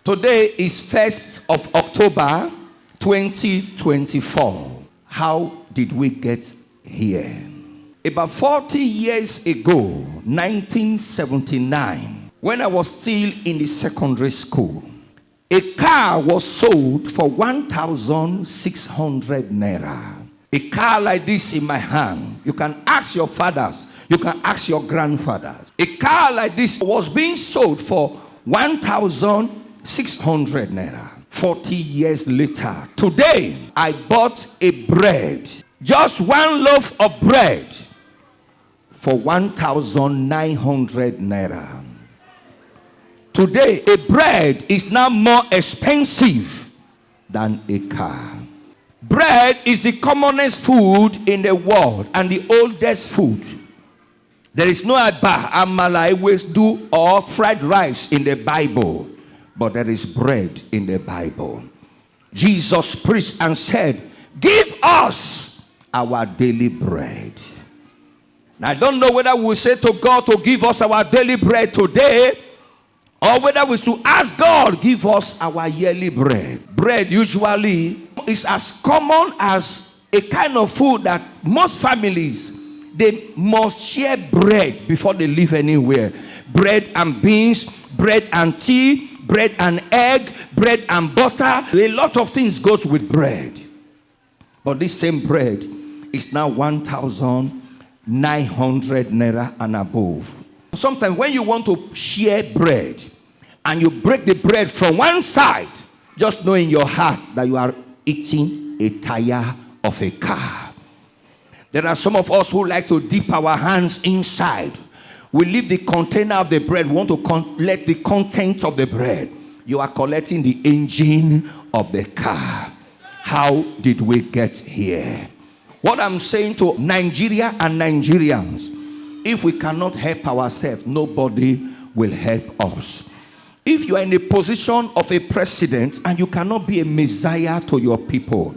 Today is 1st of October 2024. How did we get here? About 40 years ago, 1979, when I was still in the secondary school, a car was sold for 1,600 naira. A car like this in my hand. You can ask your fathers. You can ask your grandfathers. A car like this was being sold for 1,600 naira. 40 years later, today, I bought a bread. Just one loaf of bread for 1,900 naira. Today, a bread is now more expensive than a car. Bread is the commonest food in the world and the oldest food. There is no eba, amala, ewedu, or fried rice in the Bible, but there is bread in the Bible. Jesus preached and said, "Give us our daily bread." Now, I don't know whether we say to God to give us our daily bread today, or whether we should ask God, give us our yearly bread. Bread usually is as common as a kind of food that most families, they must share bread before they live anywhere. Bread and beans, bread and tea, bread and egg, bread and butter. A lot of things goes with bread. But this same bread is now 1,900 naira and above. Sometimes when you want to share bread and you break the bread from one side, just know in your heart that you are eating a tire of a car. There are some of us who like to dip our hands inside. We leave the container of the bread. We want to collect the contents of the bread. You are collecting the engine of the car. How did we get here? What I'm saying to Nigeria and Nigerians, if we cannot help ourselves, nobody will help us. If you are in a position of a president and you cannot be a messiah to your people,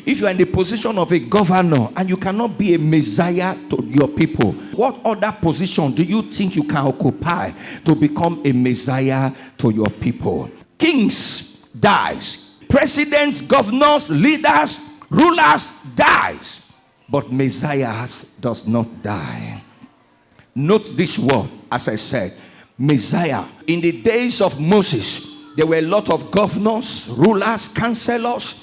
if you are in the position of a governor and you cannot be a messiah to your people, what other position do you think you can occupy to become a messiah to your people? Kings dies. Presidents, governors, leaders, rulers dies. But messiahs does not die. Note this word, as I said, Messiah. In the days of Moses, there were a lot of governors, rulers, counselors,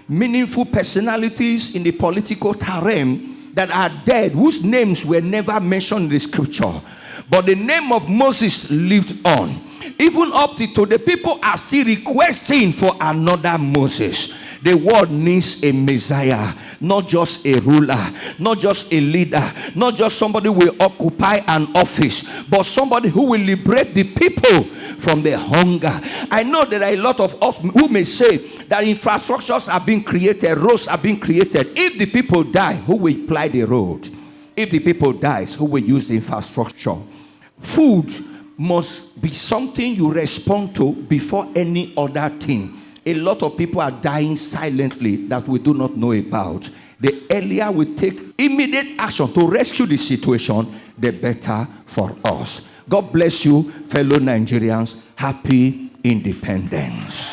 meaningful personalities in the political terrain that are dead, whose names were never mentioned in the scripture. But the name of Moses lived on. Even up to today, people are still requesting for another Moses. The world needs a Messiah, not just a ruler, not just a leader, not just somebody who will occupy an office, but somebody who will liberate the people from their hunger. I know there are a lot of us who may say that infrastructures are being created, roads are being created. If the people die, who will ply the road? If the people die, who will use the infrastructure? Food must be something you respond to before any other thing. A lot of people are dying silently that we do not know about. The earlier we take immediate action to rescue the situation, the better for us. God bless you, fellow Nigerians. Happy independence.